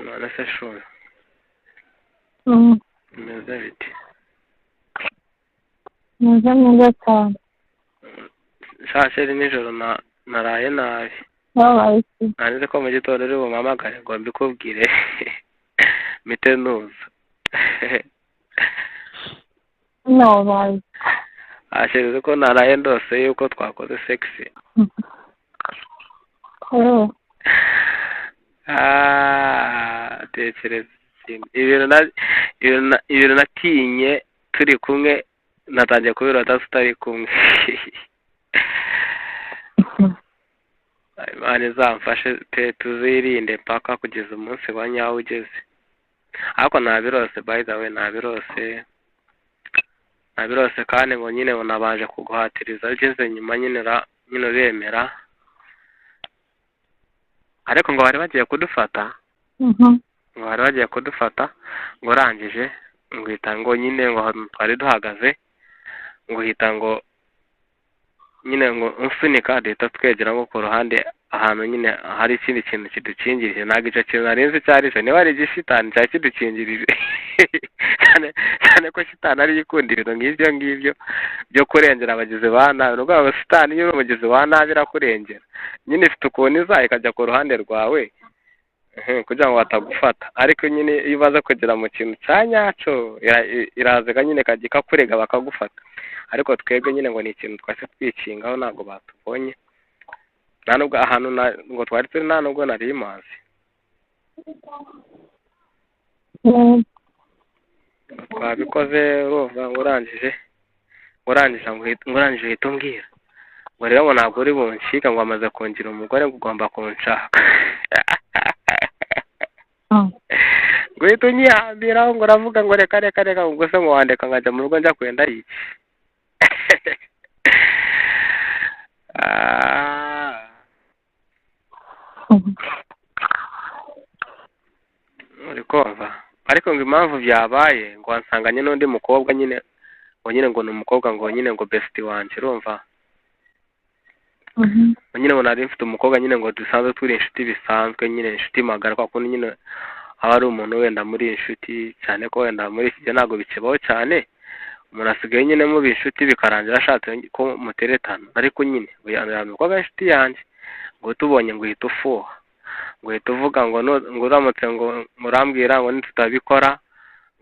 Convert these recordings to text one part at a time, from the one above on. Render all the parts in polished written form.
none se shuri bimeze biti meze neza cyane shasheri nijoro naraye nabi wabaye iki nanize ko mu gitondo uri bumpamagare ngo mbikubwire mite nuza wabaye ashirize ko naraye ndose yuko twakoze sexy tekereza ibintu natinye turi kumwe natangiye kubirota tutari kumwe Imana izamfashe pe tuzirinde mpaka kugeza umunsi wa nyawo ugeze ariko ntabirose by the way ntabirose kandi ngo nyine unabaje kuguhatiriza ugeze nyuma nyine uremera ariko ngo bari bagiye kudufata ngo urangije ngo uhita ngo nyine ngo twari duhagaze ngo uhita ngo nyine ngo unsunika duhita twegera ngo ku ruhande ahantu nyine hari ikindi kintu kidukingirije ntabwo icyo kintu narinzi icyo ari cyo niba ari igishitani cyari kidukingirije cyane ko shitani ari ikunda ibintu nk'ibyo ngibyo byo kurengera abagizi ba nabi ni ukuvuga ngo shitani iyo uri umugizi wa nabi irakurengera nyine ifite ukuntu iza ikajya ku ruhande rwawe kugira ngo batagufata ariko nyine iyo umaze kugera mu kintu cya nyacyo iraza nyine ikakurega bakagufata ariko twebwe nyine ngo ni ikintu twase twikingaho ntabwo batubonye nta nubwo ahantu ngo twari turi nta nubwo nari mazi twabikoze urumva ngo urangije uhita umbwira ngo rero ngo ntabwo uri buncika ngo wamaze kungira umugore ngo ugomba kunshaka ngo uhita unyihambiraho ngo uravuga ngo reka ngo gusa ngo wandeka nkajya mu rugo njya kwenda iki uri kumva ariko ngo impamvu byabaye ngo wansanganye n'undi mukobwa nyine ngo ni umukobwa ngo nyine ngo besiti wanjye urumva nyine ngo nari mfite umukobwa nyine ngo dusanzwe turi inshuti bisanzwe nyine inshuti magara kwa kundi nyine aba ari umuntu wenda muri inshuti cyane ko wenda muri iki gihe ntabwo bikibaho cyane umuntu asigaye nyine mubi inshuti bikarangira ashatse ko muteretana ariko nyine uyu mukobwa inshuti yanjye ngo tubonye ngo uhita ufuha ngo uhita uvuga ngo uramutse ngo murambwira ngo nitutabikora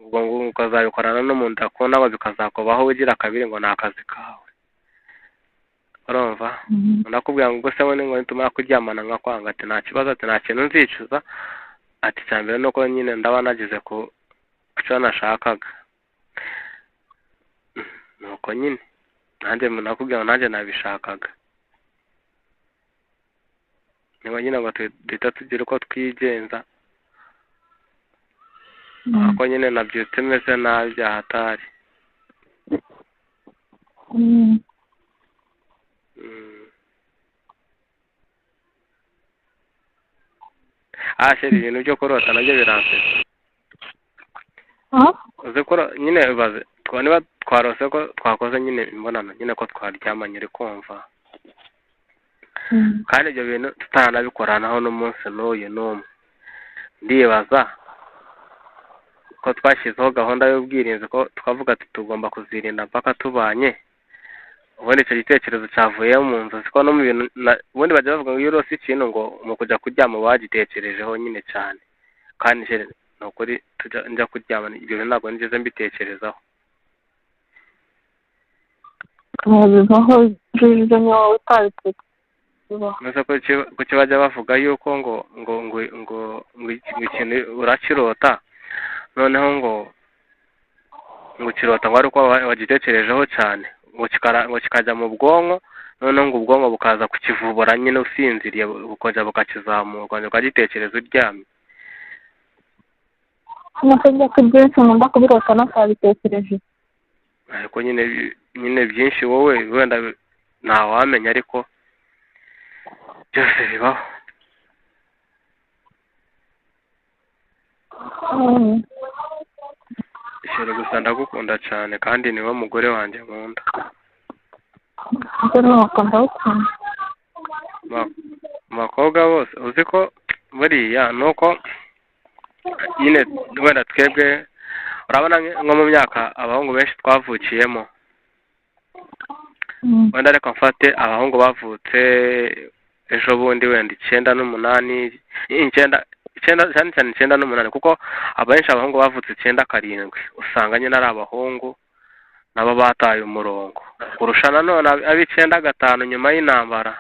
ubwo ngo ukazabikorana n'umuntu akunda ngo bikazakubaho ugira kabiri ngo ni akazi kawe urumva ndakubwira ngo se we ngo nitumara kuryamana nkakwanga ati nta kibazo ati nta kintu nzicuza ati cya mbere nuko nyine ndaba nagize ku cyo nashakaga nuko nyine nanjye nakubwira ngo nanjye nabishakaga niba nyine ngo duhita tugira uko twigenza ako nyine nabyutse meze nabi byahatari sheri ibintu byo kurota nabyo biransetsa uzi ko nyine ubaze niba twarose ko twakoze nyine imibonano nyine ko twaryamanye uri kumva kandi ibyo bintu tutanabikoranaho n'umunsi n'uyu n'umwe ndibaza ko twashyizeho gahunda y'ubwirinzi ko twavuga ati tugomba kuzirinda mpaka tubanye ubundi icyo gitekerezo cyavuye mu nzu siko no mu bintu ubundi bajya bavuga ngo iyo urose ikintu ngo mu kujya kuryama wagitekerejeho nyine cyane kandi ni ukuri njya kuryama ibyo bintu ntabwo nigeze mbitekerezaho bivaho ibyo nyawe utabitekerezaho kuki bajya bavuga yuko ngo ikintu urakirota noneho ngo ukirota ngo ari uko wagitekerejeho cyane ngo kikajya mu bwonko noneho ngo ubwonko bukaza kukivubura nyine usinziriye bukongera bukakizamura ukongera ukagitekereza uryamye nuko njya ku byinshi nkunda kubirota ntabitekereje ariko nyine byinshi wowe wenda ntawamenya ariko byose bibaho ishyure gusa ndagukunda cyane kandi niwe mugore wanjye nkunda abakobwa bose uzi ko buriya ni uko nyine wenda twebwe urabona nko mu myaka abahungu benshi twavukiyemo, wenda reka mfate abahungu bavutse ejo bundi wenda 9 n'umunani, 9 cyane cyane 9 n'umunani, kuko abenshi abahungu bavutse 9 karindwi usanga nyine ari abahungu nabo bataye umurongo kurusha nanone ab'I9 gatanu nyuma y'intambara,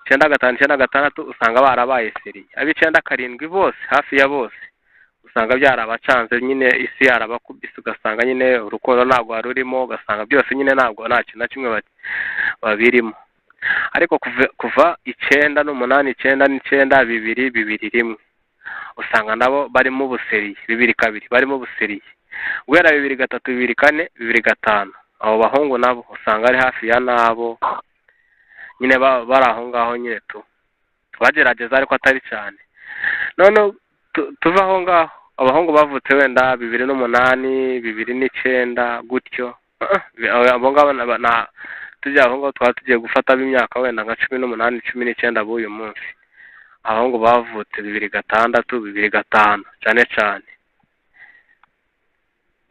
9 gatanu 9 gatandatu usanga barabaye seri, ab'I9 karindwi bose hafi ya bose usanga byarabacanze nyine isi yarabakubise, ugasanga nyine urukundo ntabwo rurimo, ugasanga byose nyine ntabwo nta kintu na kimwe babirimo. Ariko kuva 9 n'umunani 9 n'9 2 2 1 usanga nabo barimo ubuseri, 2 2 barimo ubuseri, guhera 2 3 2 4 2 5 abo bahungu nabo usanga ari hafi ya nabo nyine bari aho ngaho nyine bagerageza ariko atari cyane. None tuva aho ngaho abahungu bavutse wenda 2 n'umunani 2 n'9 gutyo, abo ngabo tujya aho ngaho twaba tugiye gufata b'imyaka wenda nka 18 19 b'uyu munsi, abahungu bavutse 2 gatandatu 2 5 cyane cyane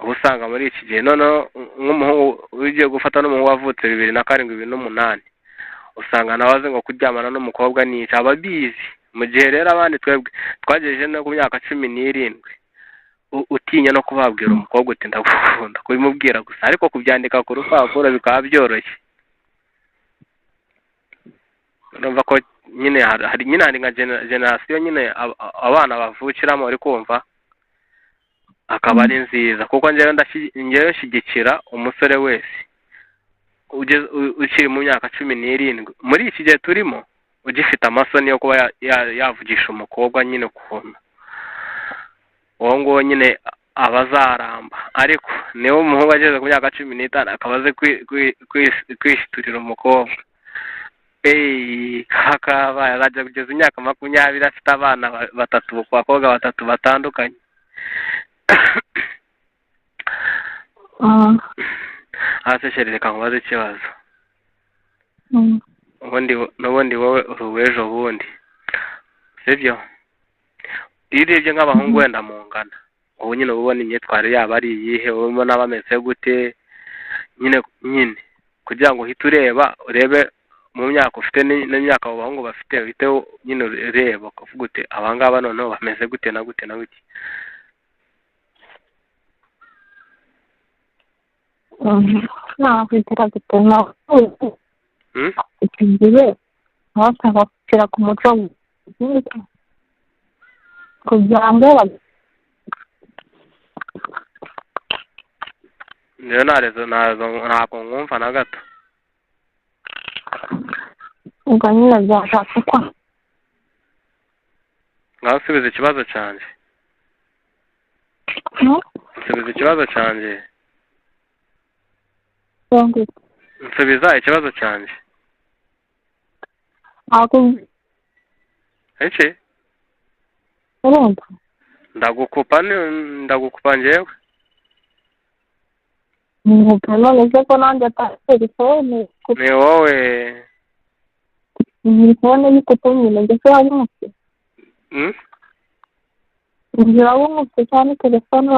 usanga muri iki gihe. None nk'umuhungu ugiye gufata n'umuhungu wavutse 2 na 7 2 n'umunani usanga nabaze ngo kuryamana n'umukobwa ni ababizi, mu gihe rero abandi twebwe twagejeje no ku myaka 17 utinya no kubabwira umukobwa uti ndagukunda, kubimubwira gusa, ariko kubyandika ku rupapuro bikaba byoroshye. Urumva ko nyine hari nka generation nyine abana bavukiramo uri kumva akaba ari nziza, kuko njyewe nshyigikira umusore wese ukiri mu myaka 17 muri iki gihe turimo ugifite amasoni yo kuba yavugisha umukobwa nyine ukuntu uwo ngo nyine abazaramba. Ariko niwe umuhungu ageze ku myaka 15 akaba azi kwishiturira umukobwa, kakaba yajya kugeza imyaka 20 afite abana 3 bakobwa 3 batandukanye. Hasi shere reka nkubaze ikibazo, n'ubundi wowe uruwejo bundi sibyo, iyo urebye nk'abahungu wenda mu ngana ubu nyine ubona imyitwarire yabo ari iyihe, ubona bameze gute nyine kugira ngo uhite urebe mu myaka ufite n'imyaka abo bahungu bafite, uhite nyine ureba ukavuga uti abangaba noneho bameze gute na gute na gute. nakwitira gutema ikigiye abashaka kugera ku muco kugira ngo niyo ntabwo nkumva na gato. ubwo nyine byashatse kwa ngaho usubiza ikibazo cyanjye, usubiza ikibazo cyanjye, nsubiza ikibazo cyanjye. iki ndagukupa njyewe none ko nanjye telefone ni wowe telefone y'ikupa nyine ndetse wabimutse inzira wumutse cyane telefone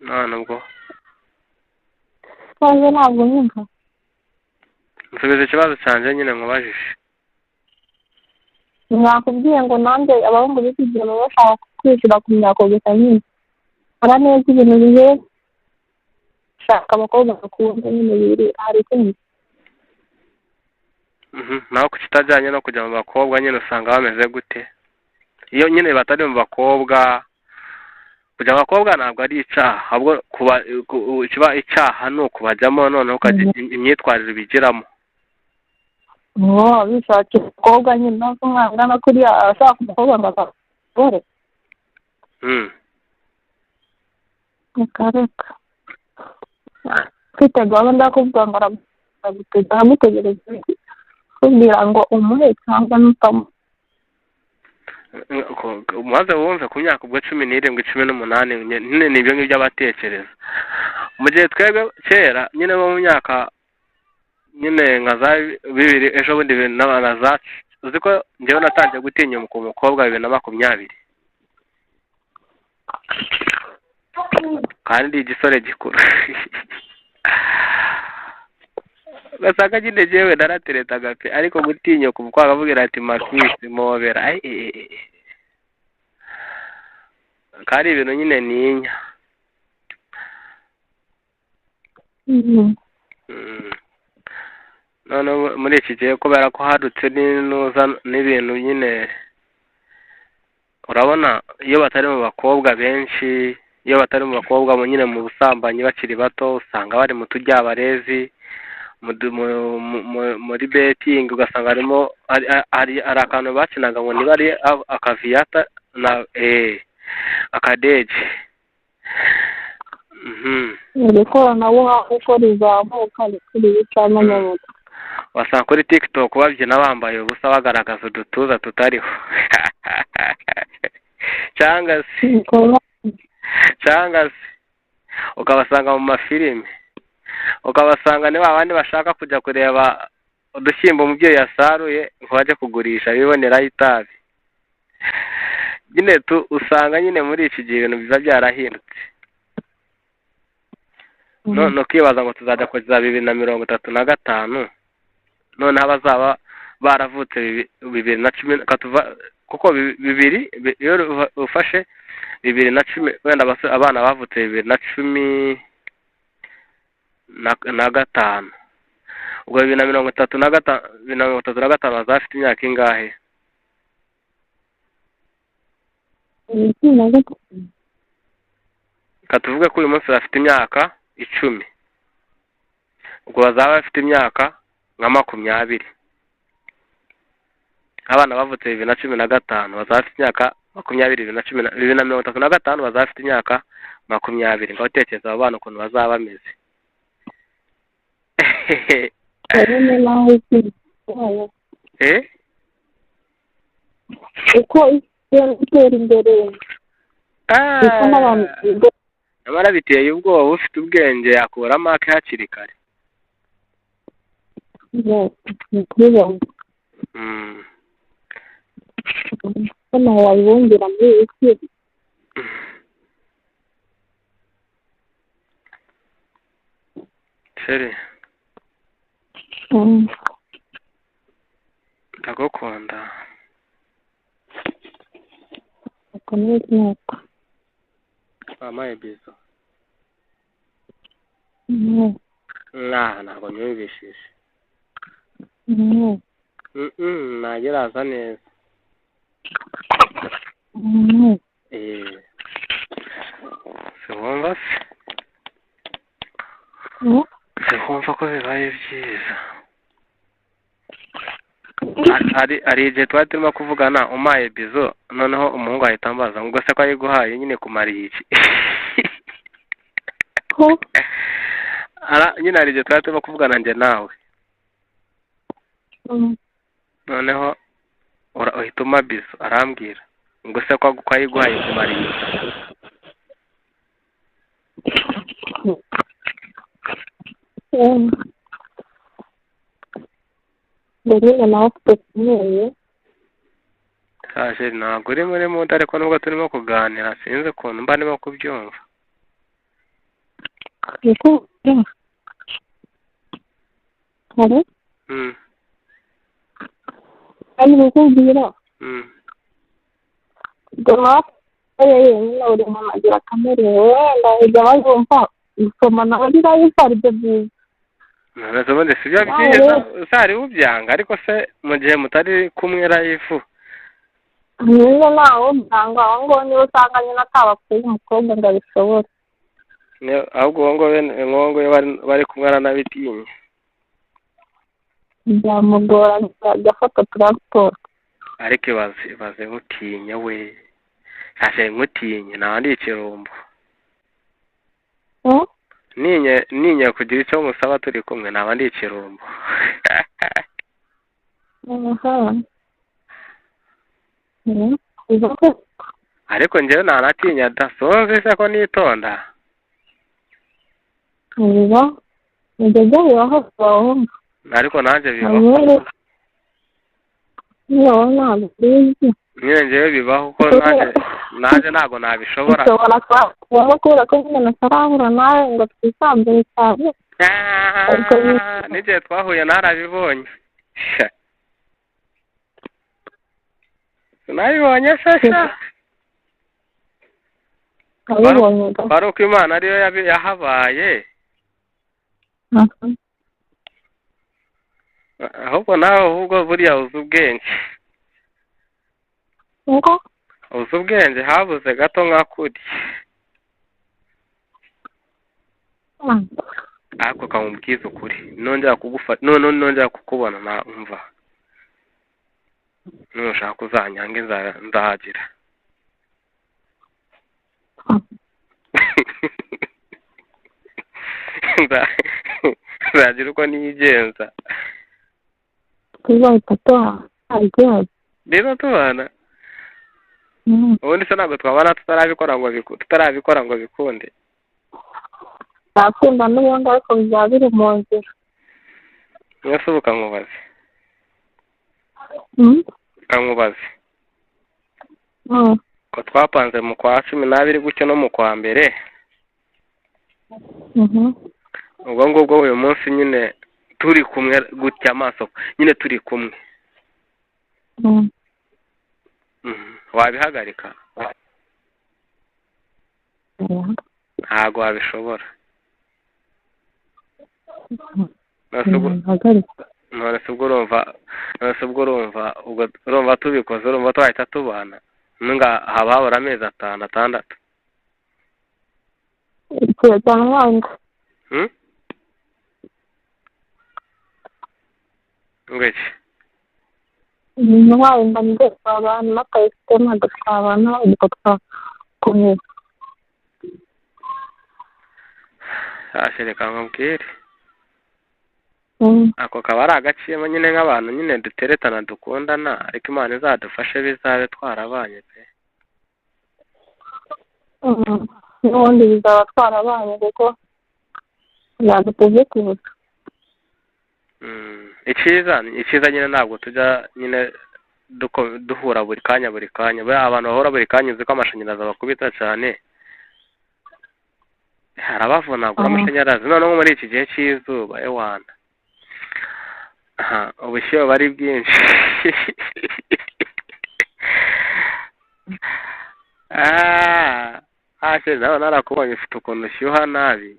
none ubwo cyane ntabwo nyumva. nsubiza ikibazo cyanjye nyine nkubajije. nakubwiye ngo nanjye abahungu b'iki gihe baba bashaka kwishyura ku myaka gusa nyine ara neza ibintu bihe shaka abakobwa bakunda nyine biri hari ikindi. naho ku kitajyanye no kujya mu bakobwa nyine usanga bameze gute, iyo nyine batari mu bakobwa. Kujya mu bakobwa ntabwo ari icyaha, ahubwo kiba icyaha ni ukubajyamo noneho ukagira imyitwarire bigiramo. bishakira umukobwa nyine nawe umwana no kuriya ashaka umukobwa ngo agakore reka mfite gahunda yo kuvuga ngo aramutegereza kugira ngo umuhe cyangwa n'utamu. maze wumve ku myaka ubwo 17 18 nyine nibyo ngibyo abatekereza. Mu gihe twebwe kera nyine bo mu myaka nyine nka za 2 ejo bundi na za uzi ko njyewe natangiye gutinya ku mukobwa 2020 kandi igisore gikuru gasanga nyine jewe narateretaga pe ariko gutinya ku mukobwa avugira ati Marquis mobera kandi ibintu nyine ninya none muri iki gihe kubera ko hadutse n'ibintu nyine urabona iyo batari mu bakobwa benshi iyo batari mu bakobwa nyine mu busambanyi bakiri bato usanga bari mu tujyabarezi muri betting ugasanga harimo ari akantu bakinaga ngo niba ari akaviyata na akadeje ikoranabuhanga uko rizamuka rikuri bicamo nyamutwe wasanga kuri TikTok babyina bambaye ubusa bagaragaza udutuza tutariho cyangwa se ukabasanga mu mafilime ukabasanga ni babandi bashaka kujya kureba udushyimbo umubyeyi yasaruye ngo bajye kugurisha biboneraho itabi nyine usanga nyine muri iki gihe ibintu biba byarahindutse none ukibaza ngo tuzajya kugeza 2035 none abazaba baravutse 2010 kuko bibiri iyo ufashe 2010 wenda abana bavutse 2015 ubwo 2035 bazafite imyaka ingahe? Katuvuge ko uyu munsi bafite imyaka 10 ubwo bazaba bafite imyaka nka 20 abana bavutse 2015 bazaba bafite imyaka 2035 bazaba bafite imyaka 20 ngo utekereza abo bana ukuntu bazaba bameze uko itera imbere amara biteye ubwoba ufite ubwenge yakura make hakiri kare hano wabibongera muri iyi si seri ndagukunda wampaye bizo ntabwo nyumvishije nageraza neza siwumva se siwumva ko bibaye byiza ari igihe twari turimo kuvugana umpaye bizo noneho umuhungu ahita ambaza ngo se ko ayiguhaye nyine kumariye iki nyine hari igihe twari turimo kuvugana njye nawe noneho uhita umpa bizo arambwira ngo se ko ayiguhaye kumariye nyine nawe ufite kumweyo ntabwo uri muri muda ariko nubwo turimo kuganira sinzi ukuntu mba ndimo kubyumva hari ari kukubwira ubwo yenyine uri muntu agira kamere wenda ijya bayumva gusoma nawe birayumva ari byo byiza ntabwo ubundi si byo byiza usari ubyanga ariko se mu gihe mutari kumwe rayifu nyine nawe ubyanga aho ngaho niba usanga nyine atabapfuye umukobwa ngo abishobore ahubwo uwo nguwo bari kumwe aranabitinya byamugora agafata taransiporo ariko ibaze nkutinya we hashe nkutinya nta ndi ikirumbo ninya kugira icyo musaba turi kumwe nta ndi ikirumbo ariko njyewe ntanatinya dasonze se ko nitonda ibyo bibaho wumva ariko nanjye bibaho niyo ntabwo bizi nyine njyewe bibaho ko nanjye ntabwo nabishobora ushobora kuba kubera ko nyine natarahura nawe ngo twisambure cyane n'igihe twahuye narabibonye nabibonye shasha wari uko Imana ariyo yahabaye ahubwo nawe buriya uzi ubwenge uzi ubwenge habuze gato nk'akuri ariko kamubwiza ukuri nongera kugufata nongera kukubona numva nushaka uzanyange nzahagira nzagira uko niyigenza tuzahita tuha rero tubana ubundi se ntabwo twabana tutarabikora ngo bikunde nakunda n'ubundi ariko bizaba biri mu nzira mwese ubu kankubaze ko twapanze mu kwa 12 gutyo no mu kwa mbere ubwo ngubwo uyu munsi nyine turi kumwe gutya amaso nyine turi kumwe wabihagarika ntabwo wabishobora none se ubwo urumva tubikoze urumva twahita tubana nunga haba habura amezi 5-6 igihe cyamwanga ngwiki intwari mba ndetse abantu batayifite ntabwo twabana ubwo twakomeza reka nkubwire ako kaba ari agaciro nyine nk'abantu nyine duteretana dukundana ariko Imana izadufashe bizabe twarabanye pe n'ubundi bizaba twarabanye kuko yaduteze kubuka icyiza nyine ntabwo tujya nyine duhura buri kanya abantu bahora buri kanya uzi ko amashanyarazi abakubita cyane harabavunagura amashanyarazi noneho muri iki gihe cy'izuba ewana ubushyuhe bari bwinshi nawe narakubonye ufite ukuntu ushyuha nabi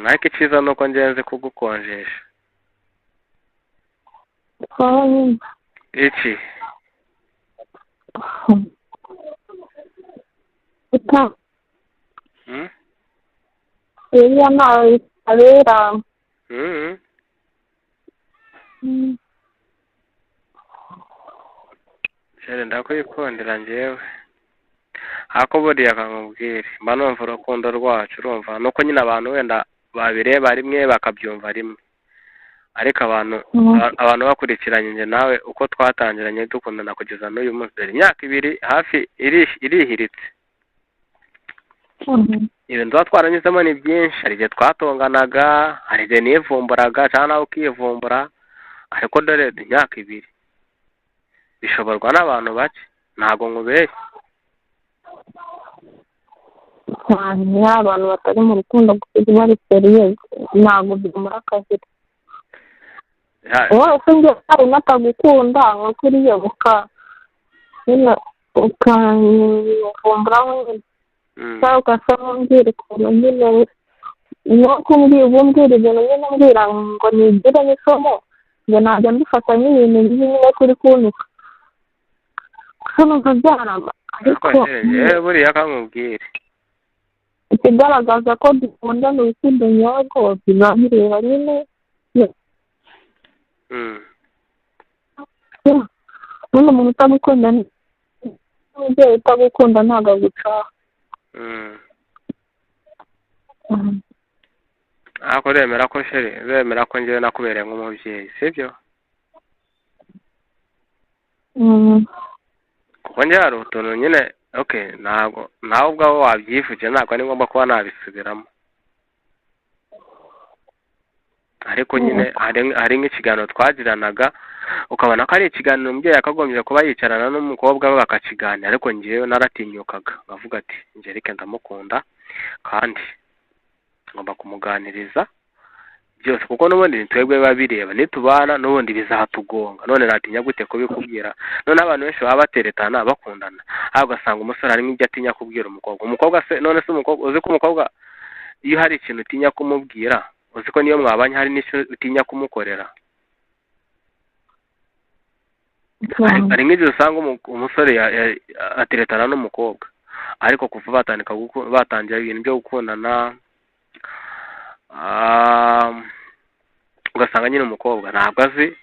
ariko icyiza ni uko ngenzi kugukonjesha iki iriya nawe abera cyane ndakwikundira njyewe ako buriya akamubwira mba numva urukundo rwacu urumva nuko nyine abantu wenda babireba rimwe bakabyumva rimwe ariko abantu bakurikiranye njye nawe uko twatangiranye dukundana kugeza n'uyu munsi imyaka 2 hafi irihiritse ibintu tuba twaranyuzemo ni byinshi hari igihe twatonganaga hari igihe nivumburaga cyangwa nawe ukivumbura ariko dore imyaka 2 bishoborwa n'abantu bake ntabwo nkubeshye abantu batari mu rukundo kuko bari seriye ntabwo byumura akazi wese njye hari natagukunda nko kuriye ukanyivumburaho nyine cyangwa ugasaba umbwira ukuntu nyine nuko umbwira ibintu nyine umbwira ngo nigire n'isomo ngo najya mbifata nk'ibintu nyine kuri kuntuka hano nkabyarama ariko buriya akamubwira ikigaragaza ko dukundana urukundo nyarwo biba bireba nyine ubundi umuntu utagukunda n'umubyeyi utagukunda ntabwo agucaha ariko remera ko njyewe nakubereye nk'umubyeyi sibyo kuko njye hari utuntu nyine ntabwo nawe ubwawe wabyivugira ntabwo ari ngombwa kuba nabisubiramo ariko nyine hari nk'ikiganiro twagiranaga ukabona ko ari ikiganiro umubyeyi akagombye kuba yicarana n'umukobwa we bakakiganira, ariko ngewe naratinyukaga nkavuga ati Angelique ndamukunda kandi ngomba kumuganiriza byose kuko n'ubundi twebwe biba bireba nitubana n'ubundi bizatugonga, none natinya gute kubikubwira. None abantu benshi baba bateretana bakundana ahubwo ugasanga umusore harimo ibyo atinya kubwira umukobwa se none se umukobwa uzi ko umukobwa iyo hari ikintu utinya kumubwira uzi ko niyo mwabanye hari n'icyo utinya kumukorera. Hari nk'igihe usanga umusore ateretana n'umukobwa ariko kuva batangira ibintu byo gukundana ugasanga nyine umukobwa ntabwo azi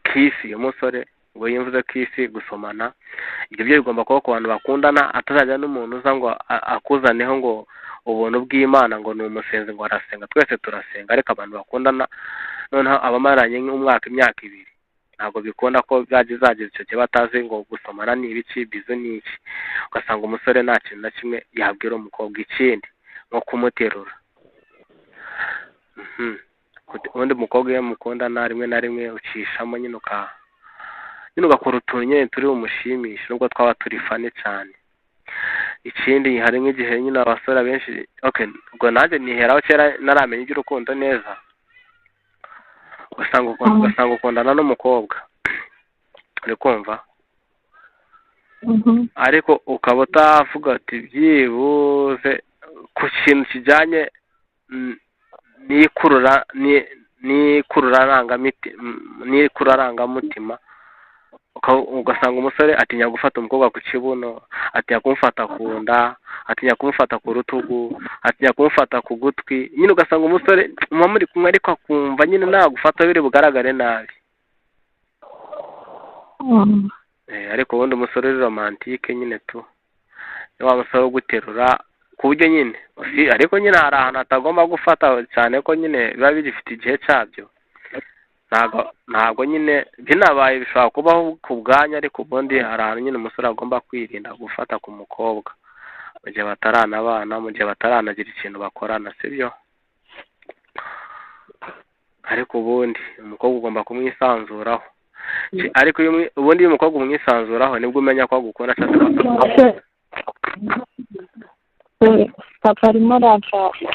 kisi umusore ngo yumvuze kisi gusomana. Ibyo byo bigomba kuba ku bantu bakundana, atazajya n'umuntu uza ngo akuzaneho ngo ubuntu bw'Imana ngo ni umusenzi ngo arasenga. Twese turasenga ariko abantu bakundana noneho abamaranye nk'umwaka imyaka ibiri ntabwo bikunda ko zagize icyo gihe batazi ngo gusomana ni ibiki bizo ni iki. Ugasanga umusore nta kintu na kimwe yabwira umukobwa, ikindi nko kumuterura. Ubundi umukobwa iyo mukundana rimwe na rimwe ucishamo nyine ugakora utuntu nyine turi bumushimishe nubwo twaba turi fane cyane. Ikindi hari nk'igihe nyine abasore benshi ubwo nanjye niheraho kera naramenya iby'urukundo neza, ugasanga ukundana n'umukobwa uri kumva ariko ukaba utavuga ati byibuze ku kintu kijyanye n'ikururarangamutima, ugasanga umusore atinya gufata umukobwa ku kibuno, atinya kumufata ku nda, atinya kumufata ku rutugu, atinya kumufata ku gutwi. Nyine ugasanga umusore muba muri kumwe ariko akumva nyine nagufata biri bugaragare nabi. Ariko ubundi umusore uri romantike nyine ni wa musore wo guterura ku buryo nyine ariko nyine hari ahantu atagomba gufata cyane ko nyine biba bigifite igihe cyabyo. Ntabwo nyine binabaye bishobora kubaho ku bwanya, ariko ubundi hari ahantu nyine umusore agomba kwirinda gufata ku mukobwa mu gihe bataranabana, mu gihe bataranagira ikintu bakorana, sibyo? Ariko ubundi umukobwa ugomba kumwisanzuraho, ariko ubundi iyo umukobwa umwisanzuraho nibwo umenya ko agukunda cyangwa se papa arimo arashaka